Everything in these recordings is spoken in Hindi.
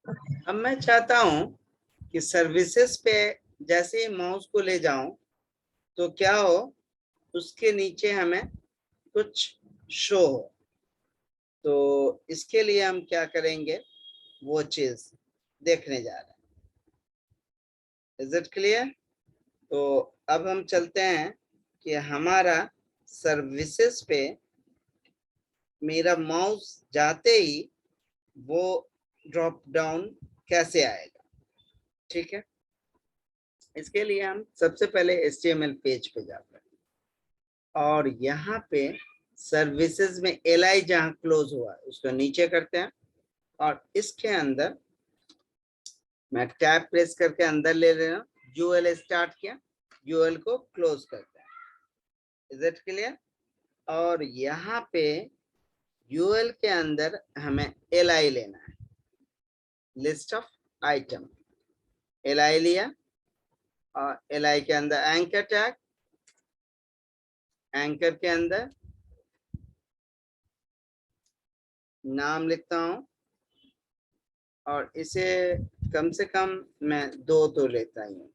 अब मैं चाहता हूं कि सर्विसेज पे जैसे ही माउस को ले जाऊं तो क्या हो, उसके नीचे हमें कुछ शो हो। तो इसके लिए हम क्या करेंगे, वो चीज देखने जा रहे हैं। Is it clear? तो अब हम चलते हैं कि हमारा सर्विसेज पे मेरा माउस जाते ही वो ड्रॉप डाउन कैसे आएगा। ठीक है, इसके लिए हम सबसे पहले HTML पेज पे जाते हैं और यहाँ पे सर्विसेज में LI जहाँ क्लोज हुआ है उसको नीचे करते हैं और इसके अंदर मैं टैब प्रेस करके अंदर ले रहा हूँ, UL स्टार्ट किया, UL को क्लोज करते हैं। Is it clear? और यहाँ पे UL के अंदर हमें LI लेना है, लिस्ट ऑफ आइटम। LI लिया और LI के अंदर एंकर टैग, एंकर के अंदर नाम लिखता हूं और इसे कम से कम मैं 2 तो लेता ही हूं।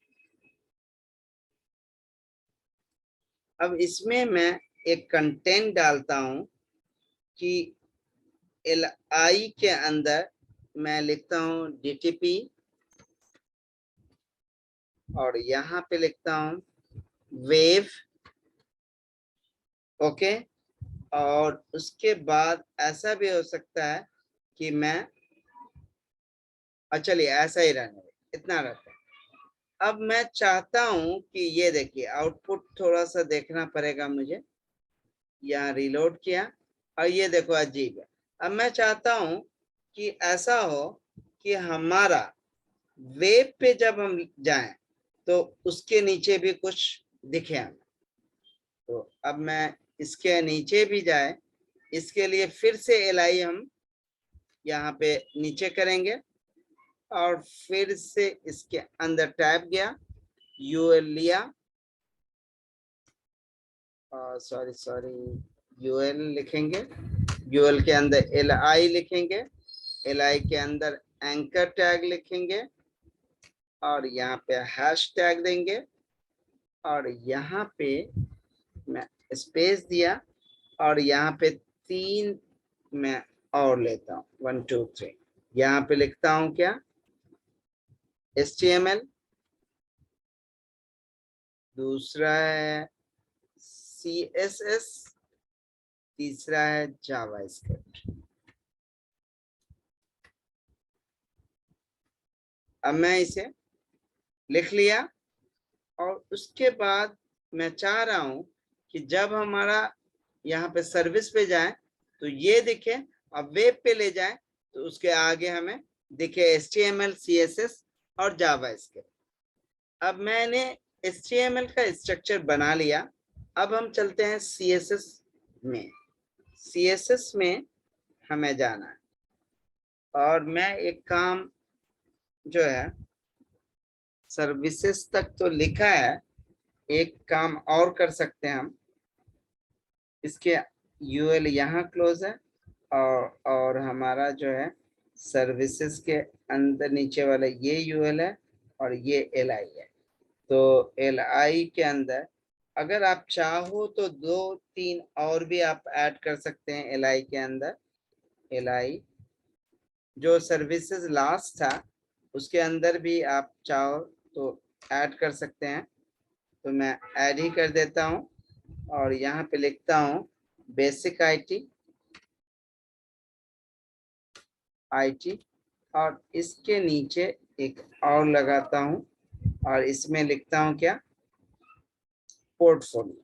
अब इसमें मैं एक कंटेंट डालता हूं कि LI के अंदर मैं लिखता हूं DTP और यहाँ पे लिखता हूं वेव। ओके, और उसके बाद ऐसा भी हो सकता है कि मैं, चलिए ऐसा ही रहने दे, इतना रहता है। अब मैं चाहता हूं कि ये देखिए आउटपुट थोड़ा सा देखना पड़ेगा मुझे। यहाँ रिलोड किया और ये देखो अजीब है। अब मैं चाहता हूं कि ऐसा हो कि हमारा वेब पे जब हम जाएं तो उसके नीचे भी कुछ दिखे हमें। तो अब मैं इसके नीचे भी जाए, इसके लिए फिर से LI हम यहाँ पे नीचे करेंगे और फिर से इसके अंदर टैब गया, UL लिया, सॉरी UL लिखेंगे, UL के अंदर LI लिखेंगे, LI के अंदर एंकर टैग लिखेंगे और यहाँ पे हैश टैग देंगे और यहाँ पे मैं स्पेस दिया और यहाँ पे 3 मैं और लेता हूँ, 1 2 3। यहाँ पे लिखता हूँ क्या, HTML, दूसरा है CSS, तीसरा है जावास्क्रिप्ट। अब मैं इसे लिख लिया और उसके बाद मैं चाह रहा हूं कि जब हमारा यहाँ पे सर्विस पे जाए तो ये दिखे, अब वेब पे ले जाए तो उसके आगे हमें दिखे HTML, CSS और जावास्क्रिप्ट। अब मैंने HTML का स्ट्रक्चर बना लिया। अब हम चलते हैं CSS में। CSS में हमें जाना है और मैं एक काम जो है, सर्विसेज तक तो लिखा है, एक काम और कर सकते हैं हम। इसके UL यहाँ क्लोज है और हमारा जो है सर्विसेज के अंदर नीचे वाला ये UL है और ये LI है। तो LI के अंदर अगर आप चाहो तो 2 3 और भी आप ऐड कर सकते हैं LI के अंदर। LI जो सर्विसेज लास्ट था उसके अंदर भी आप चाहो तो ऐड कर सकते हैं। तो मैं ऐड ही कर देता हूँ और यहाँ पे लिखता हूँ बेसिक IT और इसके नीचे एक और लगाता हूँ और इसमें लिखता हूँ क्या, पोर्टफोलियो।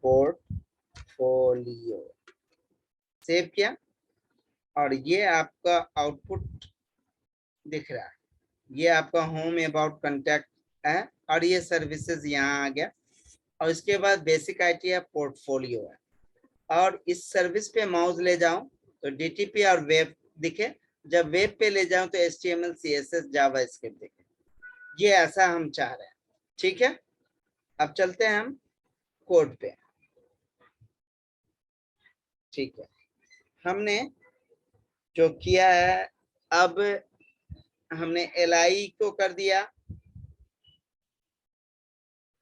पोर्टफोलियो सेव किया और ये आपका आउटपुट दिख रहा है। ये आपका होम अबाउट कांटेक्ट है और ये सर्विसेज यहाँ आ गया और इसके बाद बेसिक IT है, पोर्टफोलियो है। और इस सर्विस पे माउस ले जाऊं तो DTP और वेब दिखे, जब वेब पे ले जाऊं तो HTML, CSS, जावास्क्रिप्ट दिखे। ये ऐसा हम चाह रहे हैं। ठीक है, अब चलते हैं हम कोड पे। ठीक है, हमने जो किया है, अब हमने LI को कर दिया,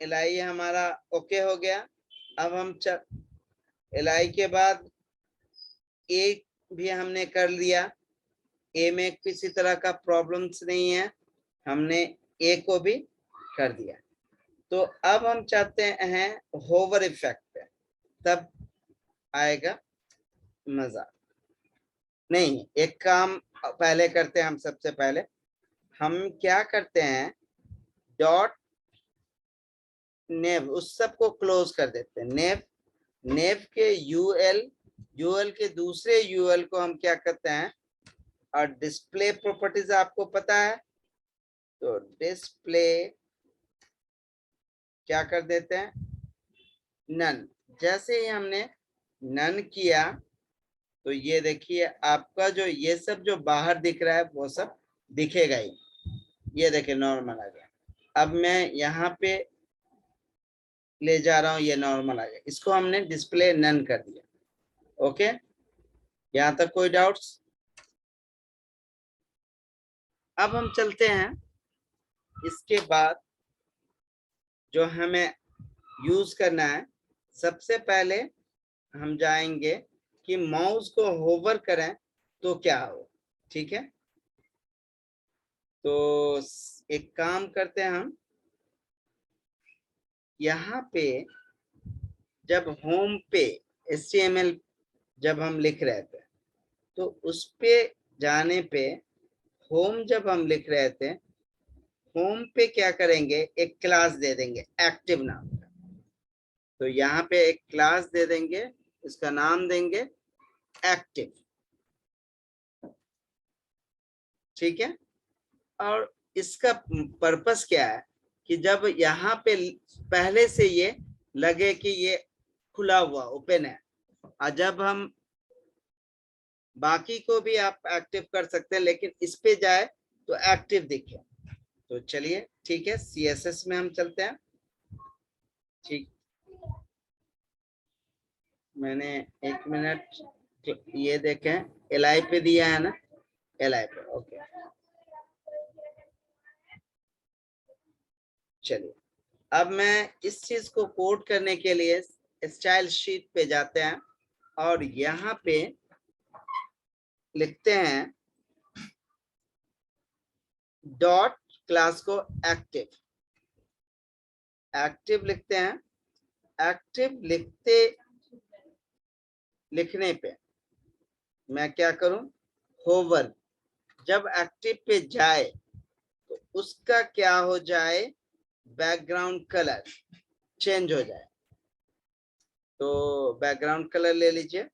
LI हमारा ओके हो गया। अब हम LI के बाद A भी हमने कर लिया, A में किसी तरह का प्रॉब्लम्स नहीं है, हमने A को भी कर दिया। तो अब हम चाहते हैं होवर इफेक्ट पे, तब आएगा मजा। नहीं, एक काम पहले करते हैं हम। सबसे पहले हम क्या करते हैं, डॉट नेव उस सब को क्लोज कर देते हैं। नेव के यूएल के दूसरे यूएल को हम क्या करते हैं, और डिस्प्ले प्रॉपर्टीज आपको पता है, तो डिस्प्ले क्या कर देते हैं, नन। जैसे ही हमने नन किया तो ये देखिए आपका जो ये सब जो बाहर दिख रहा है वो सब दिखेगा ही। ये देखिए नॉर्मल आ गया। अब मैं यहाँ पे ले जा रहा हूँ, ये नॉर्मल आ गया। इसको हमने डिस्प्ले नन कर दिया। ओके, यहाँ तक कोई डाउट्स? अब हम चलते हैं, इसके बाद जो हमें यूज करना है, सबसे पहले हम जाएंगे कि माउस को होवर करें तो क्या हो। ठीक है, तो एक काम करते हैं हम, यहाँ पे जब होम पे HTML जब हम लिख रहे थे, तो उस पे जाने पे होम जब हम लिख रहे थे, होम पे क्या करेंगे, एक क्लास दे देंगे एक्टिव नाम का। तो यहाँ पे एक क्लास दे देंगे, इसका नाम देंगे एक्टिव। ठीक है, और इसका पर्पस क्या है कि जब यहाँ पे पहले से ये लगे कि ये खुला हुआ ओपन है, और जब हम बाकी को भी आप एक्टिव कर सकते हैं, लेकिन इस पे जाए तो एक्टिव दिखे। तो चलिए ठीक है, CSS में हम चलते हैं। ठीक, मैंने 1 मिनट ये देखें, LI पे दिया है ना, LI पे ओके। चलिए, अब मैं इस चीज को कोड करने के लिए स्टाइल शीट पे जाते हैं, और यहाँ पे लिखते हैं डॉट क्लास को एक्टिव लिखते हैं। एक्टिव लिखने पे मैं क्या करूं, होवर जब एक्टिव पे जाए तो उसका क्या हो जाए, बैकग्राउंड कलर चेंज हो जाए। तो बैकग्राउंड कलर ले लीजिए,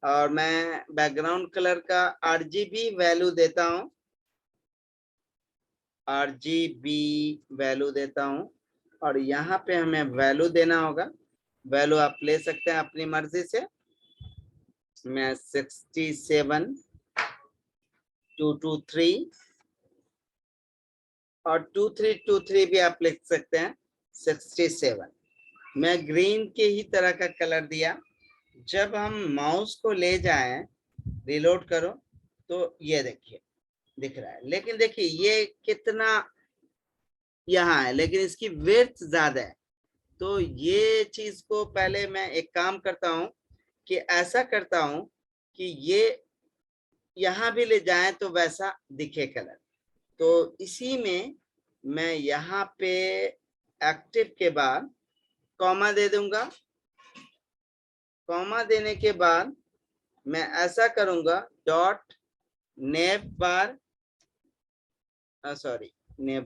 और मैं बैकग्राउंड कलर का RGB वैल्यू देता हूं, RGB वैल्यू देता हूं। और यहाँ पे हमें वैल्यू देना होगा, वैल्यू आप ले सकते हैं अपनी मर्जी से। मैं 67223 और 2323 भी आप लिख सकते हैं, 67। मैं ग्रीन के ही तरह का कलर दिया। जब हम माउस को ले जाएं, रिलोड करो, तो ये देखिए दिख रहा है। लेकिन देखिए ये कितना यहाँ है, लेकिन इसकी विड्थ ज्यादा है। तो ये चीज को पहले मैं एक काम करता हूँ कि ऐसा करता हूँ कि ये यहाँ भी ले जाएं तो वैसा दिखे कलर। तो इसी में मैं यहाँ पे एक्टिव के बाद कॉमा दे दूंगा। कॉमा देने के बाद मैं ऐसा करूंगा, डॉट नेव बार, सॉरी नेव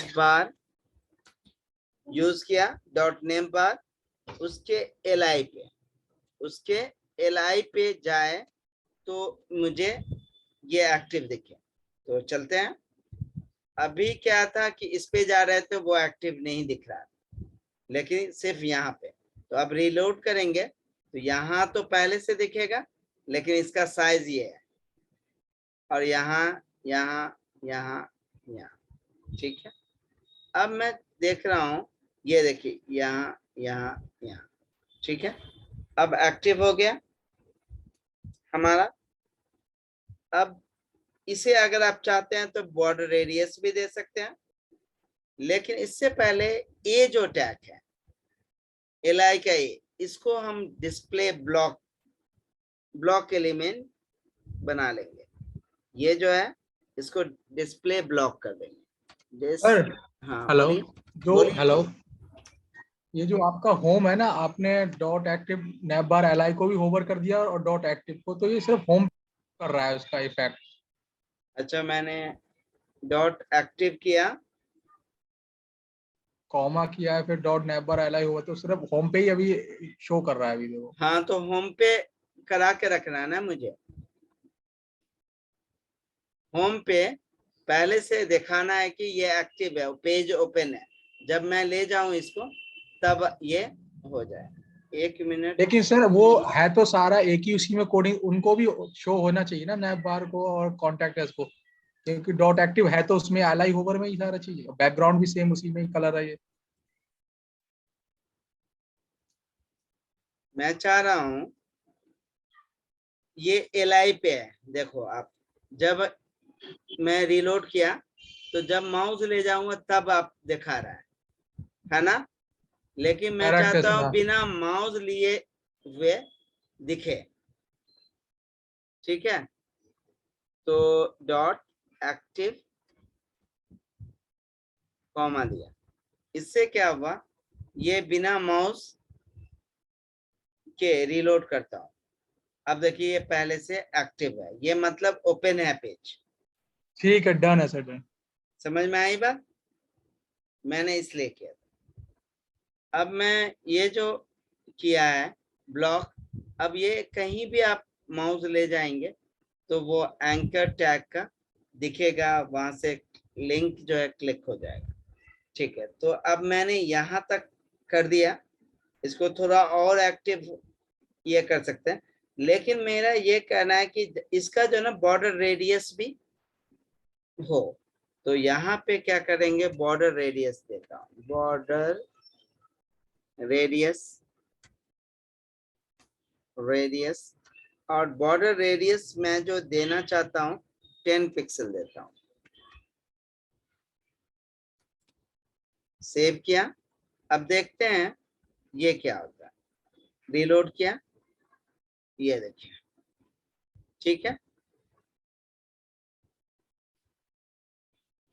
बार यूज किया, डॉट नेम बार, उसके LI पे जाए तो मुझे ये एक्टिव दिखे। तो चलते हैं। अभी क्या था कि इस पे जा रहे थे, वो एक्टिव नहीं दिख रहा, लेकिन सिर्फ यहाँ पे। तो अब रीलोड करेंगे तो यहाँ तो पहले से दिखेगा, लेकिन इसका साइज ये है, और यहाँ यहाँ यहाँ यहाँ। ठीक है, अब मैं देख रहा हूँ, ये देखिए यहाँ यहाँ यहाँ। ठीक है, अब एक्टिव हो गया। हमारा। अब इसे अगर आप चाहते हैं तो बॉर्डर रेडियस भी दे सकते हैं, लेकिन इससे पहले ये जो टैग है एलआई का इसको हम डिस्प्ले ब्लॉक एलिमेंट बना लेंगे। ये जो है इसको डिस्प्ले ब्लॉक कर देंगे। सर हाँ हेलो, बोलिए। जो बोलिए। हेलो, ये जो आपका होम है ना, आपने डॉट एक्टिव नैप बार एल को भी होवर कर दिया और डॉट एक्टिव को, तो ये सिर्फ होम कर रहा है उसका इफेक्ट। अच्छा, मैंने डॉट एक्टिव किया, कॉमा किया है, फिर डॉट नैप बार एल हुआ, तो सिर्फ होम पे ही अभी शो कर रहा है अभी देखो। हाँ तो होम पे करा के रखना है ना मुझे। होम पे पहले से दिखाना है कि ये एक्टिव है, पेज ओपन है। जब मैं ले जाऊं इसको तब ये हो जाए। 1 मिनट। लेकिन सर वो है तो सारा एक ही उसी में कोडिंग, उनको भी शो होना चाहिए ना नैप बार को और कॉन्टैक्ट एस को, क्योंकि डॉट एक्टिव है तो उसमें एल होवर में ही सारा चीज, बैकग्राउंड भी सेम उसी में ही कलर है ये। मैं चाह रहा हूं ये एलआई पे है, देखो आप। जब मैं रिलोड किया तो जब माउस ले जाऊंगा तब आप दिखा रहा है ना। लेकिन मैं डायरेक्ट चाहता ऐसे हूं ना। बिना माउस लिए हुए दिखे। ठीक है, तो डॉट एक्टिव कॉमा दिया। इससे क्या हुआ, ये बिना माउस के रिलोड करता हूं। अब देखिए ये पहले से एक्टिव है, ये मतलब ओपन है पेज। ठीक है, डन है सर, डन। समझ में आई बात? मैंने इसलिए किया था। अब मैं ये जो किया है ब्लॉक, अब ये कहीं भी आप माउस ले जाएंगे तो वो एंकर टैग का दिखेगा, वहां से लिंक जो है क्लिक हो जाएगा। ठीक है, तो अब मैंने यहाँ तक कर दिया। इसको थोड़ा और एक्टिव ये कर सकते हैं, लेकिन मेरा ये कहना है कि इसका जो ना बॉर्डर रेडियस भी हो। तो यहाँ पे क्या करेंगे, बॉर्डर रेडियस देता हूँ, बॉर्डर रेडियस रेडियस। और बॉर्डर रेडियस मैं जो देना चाहता हूँ 10 पिक्सल देता हूँ। सेव किया। अब देखते हैं ये क्या होता है। रिलोड किया, ये देखिए। ठीक है,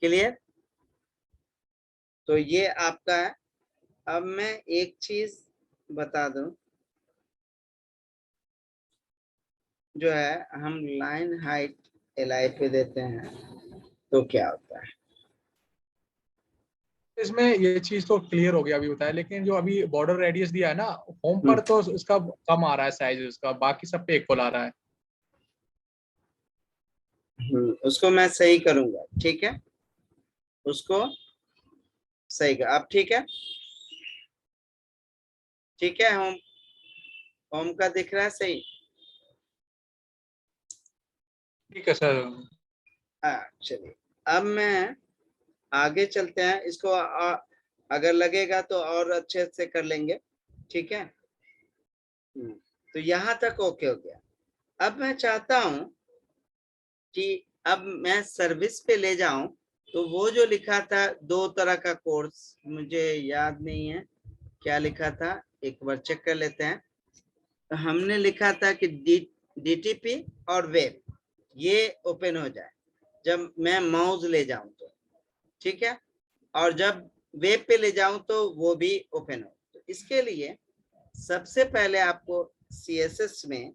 क्लियर। तो ये आपका है। अब मैं एक चीज बता दूं, जो है हम लाइन हाइट एलआई पे देते हैं तो क्या होता है। इसमें ये चीज तो क्लियर हो गया अभी बताया, लेकिन जो अभी बॉर्डर रेडियस दिया है ना, होम हम्म, पर तो उसका कम आ रहा है साइज उसका, बाकी सब पे इक्वल आ रहा है। उसको मैं सही करूंगा। ठीक है, उसको सही कर। अब ठीक है, ठीक है। होम होम का दिख रहा है सही। ठीक है सर। चलिए, अब मैं आगे चलते हैं। इसको अगर लगेगा तो और अच्छे से कर लेंगे। ठीक है। तो यहाँ तक ओके हो गया। अब मैं चाहता हूं कि अब मैं सर्विस पे ले जाऊं, तो वो जो लिखा था दो तरह का कोर्स, मुझे याद नहीं है क्या लिखा था, एक बार चेक कर लेते हैं। तो हमने लिखा था कि डीटीपी और वेब ये ओपन हो जाए जब मैं माउस ले जाऊं तो। ठीक है, और जब वेब पे ले जाऊं तो वो भी ओपन हो। तो इसके लिए सबसे पहले आपको सीएसएस में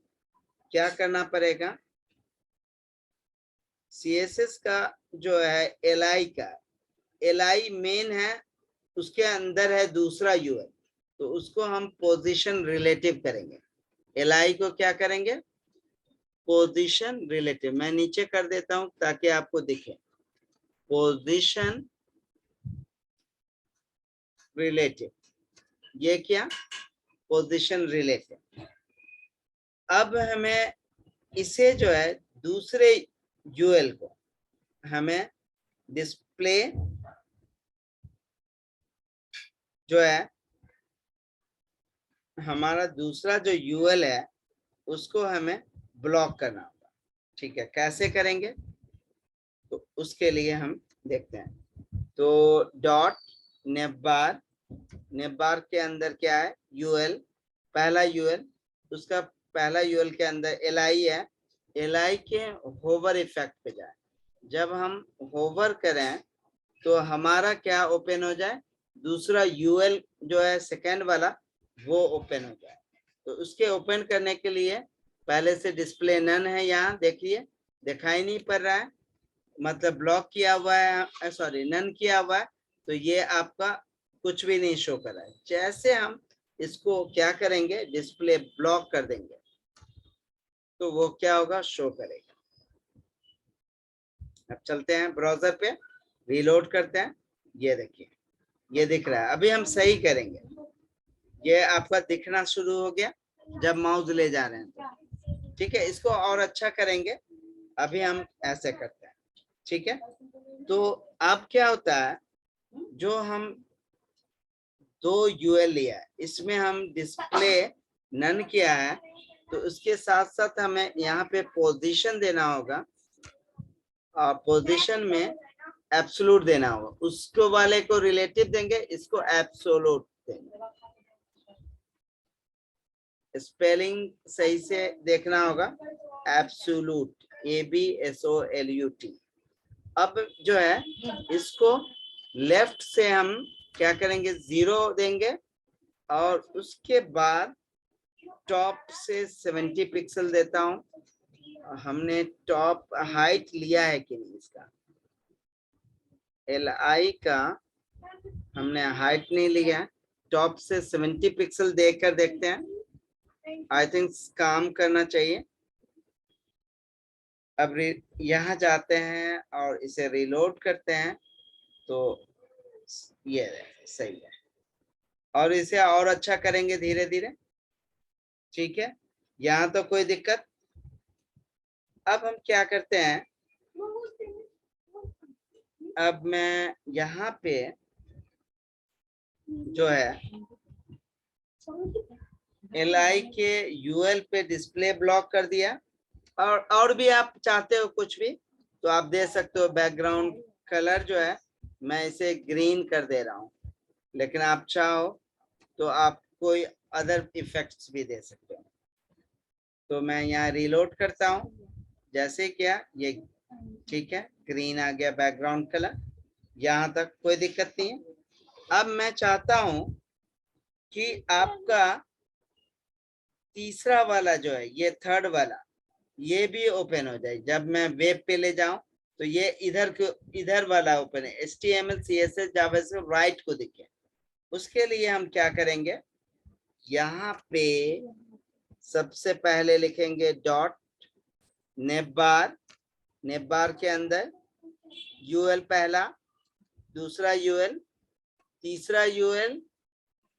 क्या करना पड़ेगा, सीएसएस का जो है एलआई का, एलआई मेन है, उसके अंदर है दूसरा यूएल, तो उसको हम पोजीशन रिलेटिव करेंगे। एलआई को क्या करेंगे, पोजीशन रिलेटिव। मैं नीचे कर देता हूं ताकि आपको दिखे, पोजीशन रिलेटिव। ये क्या, पोजीशन रिलेटिव। अब हमें इसे जो है दूसरे यूएल को हमें डिस्प्ले जो है, हमारा दूसरा जो यूएल है उसको हमें ब्लॉक करना होगा। ठीक है, कैसे करेंगे तो उसके लिए हम देखते हैं। तो डॉट नेबार, नेबार के अंदर क्या है, यूएल, पहला यूएल, उसका पहला यूएल के अंदर एलआई है, एलआई के होवर इफेक्ट पे जाए। जब हम होवर करें तो हमारा क्या ओपन हो जाए, दूसरा यूएल जो है सेकंड वाला वो ओपन हो जाए। तो उसके ओपन करने के लिए पहले से डिस्प्ले नन है, यहाँ देखिए दिखाई नहीं पड़ रहा है, मतलब ब्लॉक किया हुआ है, सॉरी नन किया हुआ है, तो ये आपका कुछ भी नहीं शो कर रहा है। जैसे हम इसको क्या करेंगे, डिस्प्ले ब्लॉक कर देंगे तो वो क्या होगा, शो करेगा। अब चलते हैं ब्राउजर पे, रीलोड करते हैं, ये देखिए ये दिख रहा है। अभी हम सही करेंगे, ये आपका दिखना शुरू हो गया जब माउस ले जा रहे हैं तो। ठीक है, इसको और अच्छा करेंगे, अभी हम ऐसे करते हैं। ठीक है, तो अब क्या होता है, जो हम 2 यूएल लिया है, इसमें हम डिस्प्ले नन किया है, तो उसके साथ साथ हमें यहाँ पे पोजीशन देना होगा, और पोजीशन में एब्सोल्यूट देना होगा। उसको वाले को रिलेटिव देंगे, इसको एब्सोल्यूट देंगे। स्पेलिंग सही से देखना होगा, एब्सोल्यूट, ABSOLUT। अब जो है इसको लेफ्ट से हम क्या करेंगे, 0 देंगे, और उसके बाद टॉप से 70 पिक्सल देता हूं। हमने टॉप हाइट लिया है कि नहीं, इसका LI का हमने हाइट नहीं लिया है, टॉप से 70 पिक्सल देकर देखते हैं, आई थिंक काम करना चाहिए। अब यहाँ जाते हैं और इसे रीलोड करते हैं, तो ये सही है, और इसे और अच्छा करेंगे धीरे धीरे। ठीक है, यहाँ तो कोई दिक्कत। अब हम क्या करते हैं, अब मैं यहाँ पे जो है LI के UL पे डिस्प्ले ब्लॉक कर दिया, और भी आप चाहते हो कुछ भी तो आप दे सकते हो। बैकग्राउंड कलर जो है मैं इसे ग्रीन कर दे रहा हूँ, लेकिन आप चाहो तो आप कोई अदर इफेक्ट्स भी दे सकते हो। तो मैं यहाँ रीलोड करता हूँ, जैसे क्या ये ठीक है, ग्रीन आ गया बैकग्राउंड कलर, यहाँ तक कोई दिक्कत नहीं है। अब मैं चाहता हूँ कि आपका तीसरा वाला जो है, ये थर्ड वाला, ये भी ओपन हो जाए। जब मैं वेब पे ले जाऊं तो ये इधर वाला ओपन है, HTML CSS जावास्क्रिप्ट राइट को दिखे। उसके लिए हम क्या करेंगे, यहाँ पे सबसे पहले लिखेंगे डॉट नेबार, नेबार के अंदर यूएल पहला, दूसरा यूएल, तीसरा यूएल,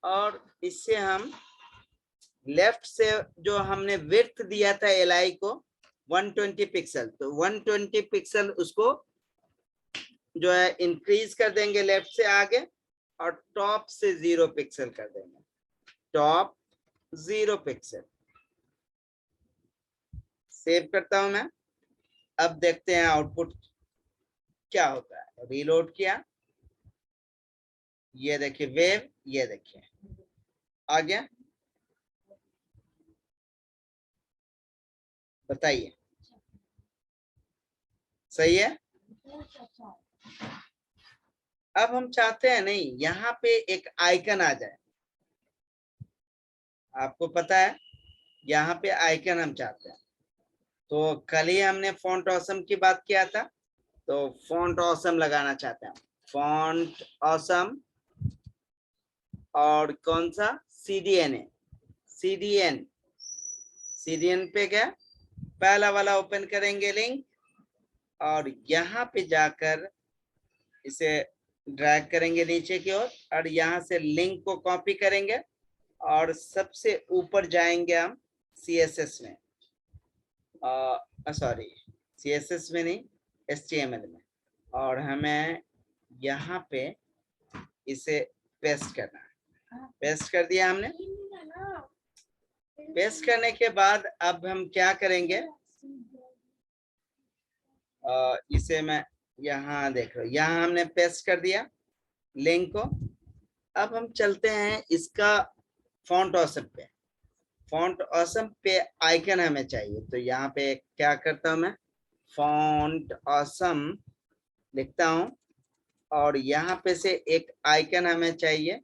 और इससे हम लेफ्ट से जो हमने विड्थ दिया था LI को 120 पिक्सल, तो 120 पिक्सल उसको जो है इंक्रीज कर देंगे लेफ्ट से आगे, और टॉप से 0 पिक्सल कर देंगे, टॉप 0 पिक्सल। सेव करता हूं मैं, अब देखते हैं आउटपुट क्या होता है। रीलोड किया, ये देखिए वेव, ये देखिए आ गया। बताइए सही है। अब हम चाहते हैं नहीं, यहाँ पे एक आइकन आ जाए, आपको पता है यहाँ पे आइकन हम चाहते हैं। तो कल ही हमने फॉन्ट ऑसम की बात किया था, तो फॉन्ट ऑसम लगाना चाहते हैं, फॉन्ट ऑसम, और कौन सा, CDN, CDN पे गया, पहला वाला ओपन करेंगे लिंक, और यहाँ पे जाकर इसे ड्रैग करेंगे नीचे की ओर, और यहाँ से लिंक को कॉपी करेंगे, और सबसे ऊपर जाएंगे हम CSS में, सॉरी CSS में नहीं, HTML में, और हमें यहाँ पे इसे पेस्ट करना है। पेस्ट कर दिया हमने, पेस्ट करने के बाद अब हम क्या करेंगे, इसे मैं यहाँ देख रहा हूँ, यहाँ हमने पेस्ट कर दिया लिंक को। अब हम चलते हैं इसका फॉन्ट ऑसम पे। फॉन्ट ऑसम पे आइकन हमें चाहिए, तो यहाँ पे क्या करता हूँ मैं, फॉन्ट ऑसम लिखता हूँ और यहाँ पे से एक आइकन हमें चाहिए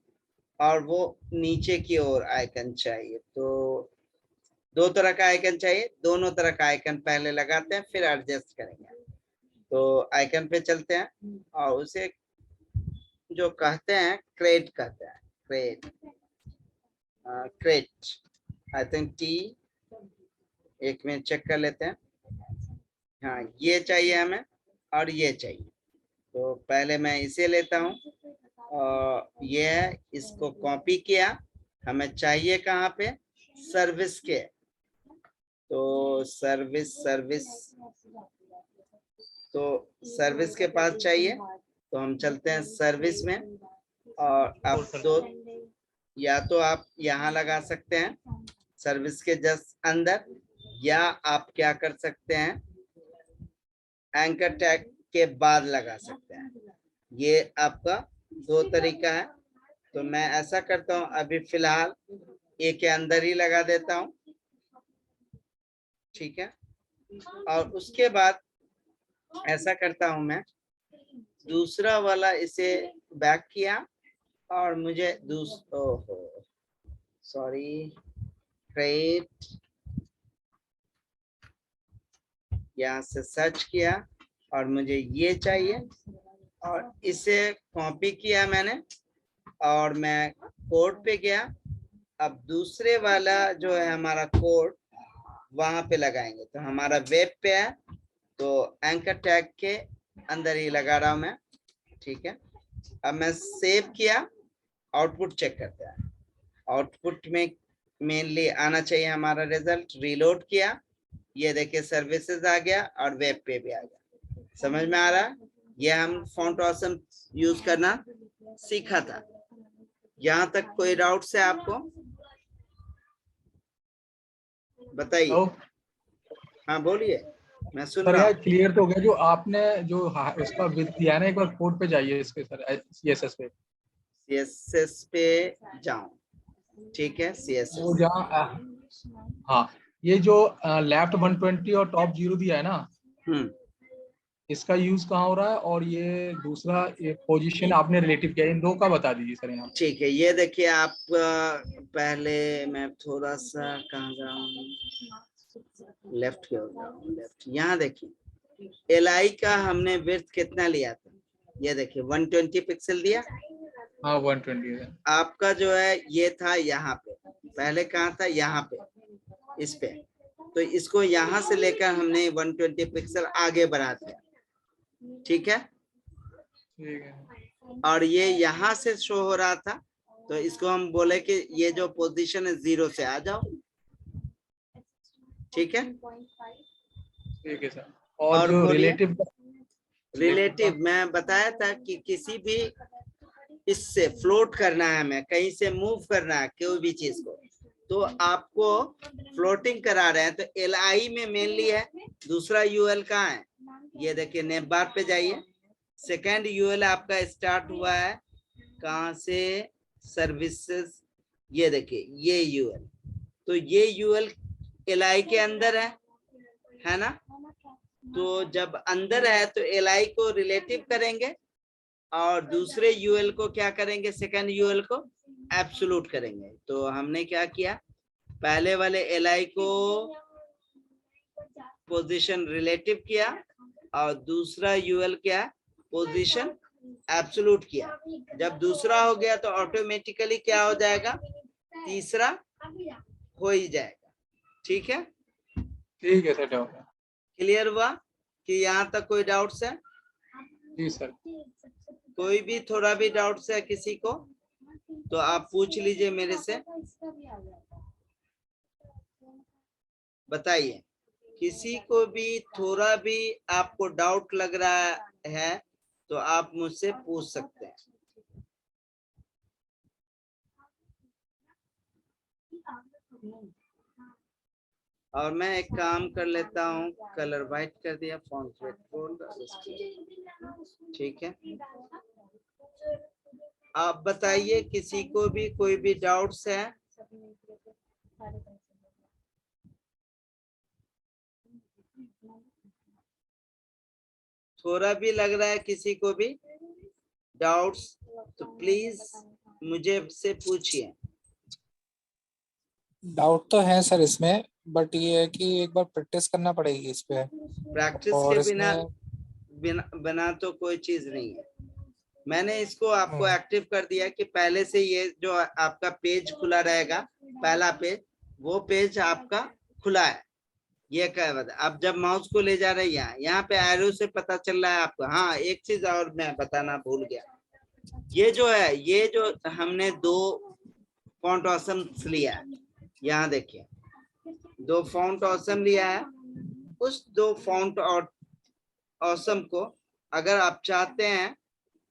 और वो नीचे की ओर आइकन चाहिए। तो दो तरह का आइकन चाहिए, दोनों तरह का आइकन पहले लगाते हैं फिर एडजस्ट करेंगे। तो आइकन पे चलते हैं और उसे जो कहते हैं क्रेट कहते हैं, crate, crate I think T, एक मिनट चेक कर लेते हैं। हाँ ये चाहिए हमें और ये चाहिए, तो पहले मैं इसे लेता हूँ और ये है, इसको कॉपी किया, हमें चाहिए कहाँ पे, सर्विस के, तो सर्विस तो सर्विस के पास चाहिए, तो हम चलते हैं सर्विस में। और आप तो या तो आप यहाँ लगा सकते हैं सर्विस के जस्ट अंदर, या आप क्या कर सकते हैं एंकर टैग के बाद लगा सकते हैं। ये आपका दो तरीका है। तो मैं ऐसा करता हूँ, अभी फिलहाल ए के अंदर ही लगा देता हूँ, ठीक है। और उसके बाद ऐसा करता हूँ मैं, दूसरा वाला इसे बैक किया और मुझे सॉरी, क्रेट, यहाँ से सर्च किया और मुझे ये चाहिए और इसे कॉपी किया मैंने और मैं कोड पे गया। अब दूसरे वाला जो है हमारा कोड वहां पे लगाएंगे, तो हमारा वेब पे है, तो एंकर टैग के अंदर ही लगा रहा हूं मैं, ठीक है। अब मैं सेव किया, आउटपुट चेक करते हैं। आउटपुट में मेनली आना चाहिए हमारा रिजल्ट। रीलोड किया, ये देखिए सर्विसेज आ गया और वेब पे भी आ गया। समझ में आ रहा है, ये हम फॉन्ट ऑसम यूज करना सीखा था। यहाँ तक कोई डाउट है आपको, बताइए। हाँ बोलिए, मैं सुन सर रहा यार हूँ। क्लियर तो हो गया, जो आपने जो उसका विद दिया है ना, एक बार कोड पे जाइए इसके सर, सीएसएस पे। सीएसएस पे जाऊं, ठीक है, वो सीएसएस। जहाँ हाँ, ये जो लेफ्ट 120 और टॉप 0 दिया है ना, इसका यूज कहाँ हो रहा है, और ये दूसरा पोजीशन आपने रिलेटिव किया, इन दो का बता दीजिए सर यहाँ। ठीक है, ये देखिए आप पहले मैं थोड़ा सा कहाँ जाऊँ, लेफ्ट की ओर जाऊँ, लेफ्ट। यहाँ देखिए एल का हमने विड्थ कितना लिया था, ये देखिए 120 पिक्सल दिया। हाँ 120 है। आपका जो है ये था यहाँ पे, पहले कहाँ था, यहाँ पे, इस पे। तो इसको यहाँ से लेकर हमने 120 पिक्सल आगे बढ़ा दिया, ठीक है। ठीक है। और ये यहाँ से शो हो रहा था, तो इसको हम बोले कि ये जो पोजीशन है 0 से आ जाओ, ठीक है। ठीक है सर। और और जो बोलिए, रिलेटिव रिलेटिव मैं बताया था कि किसी भी इससे फ्लोट करना है, हमें कहीं से मूव करना है कोई भी चीज को, तो आपको फ्लोटिंग करा रहे हैं, तो एल आई में मेनली है। दूसरा यूएल कहाँ है, ये देखिए नेम बार पे जाइए, सेकेंड यूएल आपका स्टार्ट हुआ है कहाँ से, सर्विसेज, ये देखिए ये यूएल, तो ये यूएल एल आई के अंदर है ना। तो जब अंदर है तो एल आई को रिलेटिव करेंगे और दूसरे यूएल को क्या करेंगे, सेकंड यूएल को एब्सोल्यूट करेंगे। तो हमने क्या किया, पहले वाले एल आई को पोजीशन रिलेटिव किया और दूसरा यूएल क्या, पोजीशन एब्सोल्यूट किया। जब दूसरा हो गया तो ऑटोमेटिकली क्या हो जाएगा, तीसरा हो ही जाएगा, ठीक है। ठीक है सर, डाउट है। क्लियर हुआ कि यहाँ तक कोई डाउट्स है? जी सर। कोई भी थोड़ा भी डाउट्स है किसी को तो आप पूछ लीजिए मेरे से, बताइए। किसी को भी थोड़ा भी आपको डाउट लग रहा है तो आप मुझसे पूछ सकते हैं। और मैं एक काम कर लेता हूँ, कलर वाइट कर दिया, फॉन्ट वेट बोल, ठीक है। आप बताइए किसी को भी कोई भी डाउट्स है? थोड़ा भी लग रहा है किसी को भी डाउट्स तो प्लीज मुझे से पूछिए। डाउट तो है सर इसमें, बट ये है कि एक बार प्रैक्टिस करना पड़ेगी इस पे। प्रैक्टिस और के बिना तो कोई चीज नहीं है। मैंने इसको आपको एक्टिव कर दिया कि पहले से ये जो आपका पेज खुला रहेगा, पहला पेज, वो पेज आपका खुला है। ये क्या है, अब जब माउस को ले जा रही है यहाँ पे एरो से पता चल रहा है आपको। हाँ, एक चीज और मैं बताना भूल गया, ये जो है, ये जो हमने 2 फॉन्ट ऑसम्स लिया है, यहाँ देखिए 2 फॉन्ट ऑसम लिया है। उस 2 फॉन्ट और ऑसम को अगर आप चाहते हैं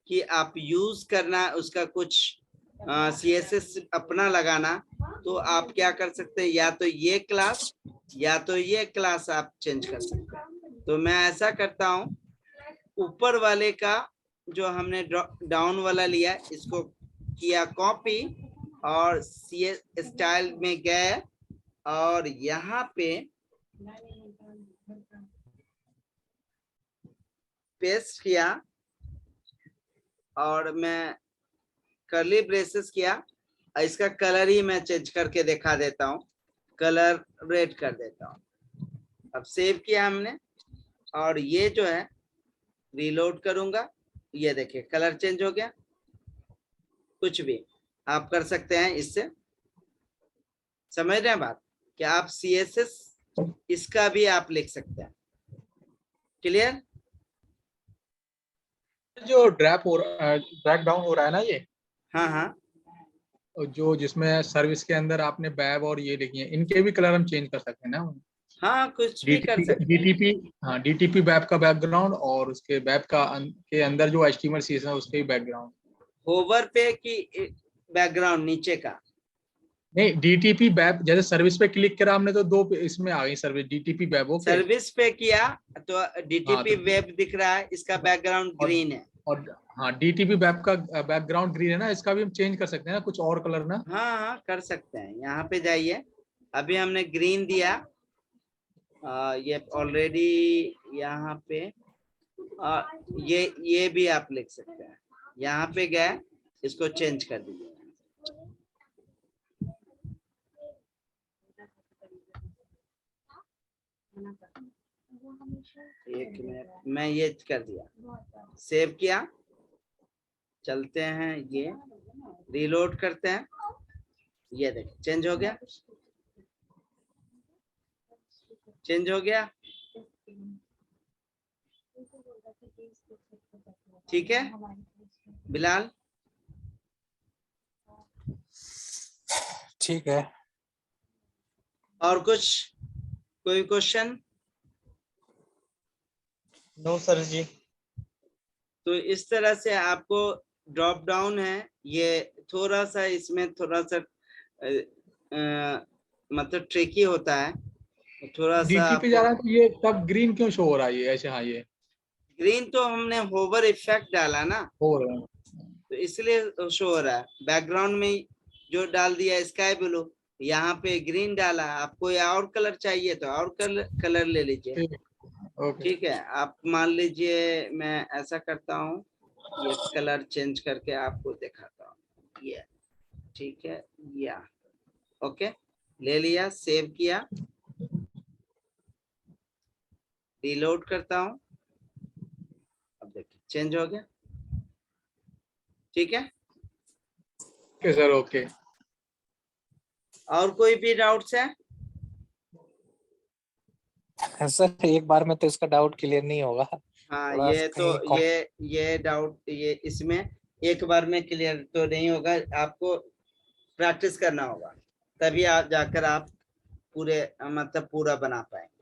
कि आप यूज करना उसका कुछ CSS अपना लगाना, तो आप क्या कर सकते हैं, या तो ये क्लास या तो ये क्लास आप चेंज कर सकते हैं। तो मैं ऐसा करता हूँ, ऊपर वाले का जो हमने डाउन वाला लिया, इसको किया कॉपी और CS स्टाइल में गए और यहाँ पे पेस्ट किया और मैं कर्ली ब्रेसेस किया। इसका कलर ही मैं चेंज करके दिखा देता हूँ, कलर रेड कर देता हूँ। अब सेव किया हमने और ये जो है रीलोड करूंगा, ये देखिए कलर चेंज हो गया। कुछ भी आप कर सकते हैं इससे, समझ रहे हैं बात, कि आप CSS इसका भी आप लिख सकते हैं। क्लियर? जो ड्रैग डाउन हो रहा है ना ये, हाँ हाँ, जो जिसमें सर्विस के अंदर आपने बैब और ये लिखी है, इनके भी कलर हम चेंज कर सकते हैं ना? हाँ कुछ भी कर सकते हैं। DTP, हाँ DTP बैब का बैकग्राउंड और उसके बैब का के अंदर जो HTML CSS है उसके भी बैकग्राउंड। होवर पे की बैकग्राउंड नीचे का? नहीं, DTP बैब, जैसे सर्विस पे क्लिक करा हमने तो 2 इसमें आ गई service, DTP babe. Okay, service पे किया तो DTP हाँ, तो वेब दिख रहा है, इसका बैकग्राउंड ग्रीन है। और हाँ DTP बैब का बैकग्राउंड ग्रीन है ना, इसका भी हम चेंज कर सकते हैं ना, कुछ और कलर ना? हाँ हाँ कर सकते हैं। यहाँ पे जाइए, अभी हमने ग्रीन दिया, ये ऑलरेडी यहाँ पे ये भी आप लिख सकते हैं। यहाँ पे गए, इसको चेंज कर दीजिए। एक मिनट, मैं ये कर दिया, सेव किया, चलते हैं, ये रीलोड करते हैं, ये देखिए चेंज हो गया, चेंज हो गया। ठीक है बिलाल? ठीक है। और कुछ कोई क्वेश्चन? नो सर जी। तो इस तरह से आपको ड्रॉप डाउन है, ये थोड़ा सा इसमें थोड़ा सा मतलब ट्रिकी होता है, थोड़ा सा। DTP जा रहा है तो ये तब ग्रीन क्यों शो हो रहा है ये ऐसे? हाँ, ये ग्रीन तो हमने होवर इफेक्ट डाला ना, हो रहा है। तो इसलिए शो हो रहा है। बैकग्राउंड में जो डाल दिया स्काई ब्लू, यहाँ पे ग्रीन डाला। आपको और कलर चाहिए तो और कलर ले लीजिए। ठीक है, आप मान लीजिए मैं ऐसा करता हूँ, ये कलर चेंज करके आपको दिखाता हूँ। ये ठीक है, या ओके, ले लिया, सेव किया, रीलोड करता हूँ। अब देखिए चेंज हो गया। ठीक है, ओके सर, ओके। और कोई भी डाउट्स है? सर एक बार में तो इसका डाउट क्लियर नहीं होगा। हाँ, थोड़ा ये तो कहीं ये डाउट, ये इसमें एक बार में क्लियर तो नहीं होगा, आपको प्रैक्टिस करना होगा, तभी आप जाकर आप पूरे मतलब पूरा बना पाएंगे।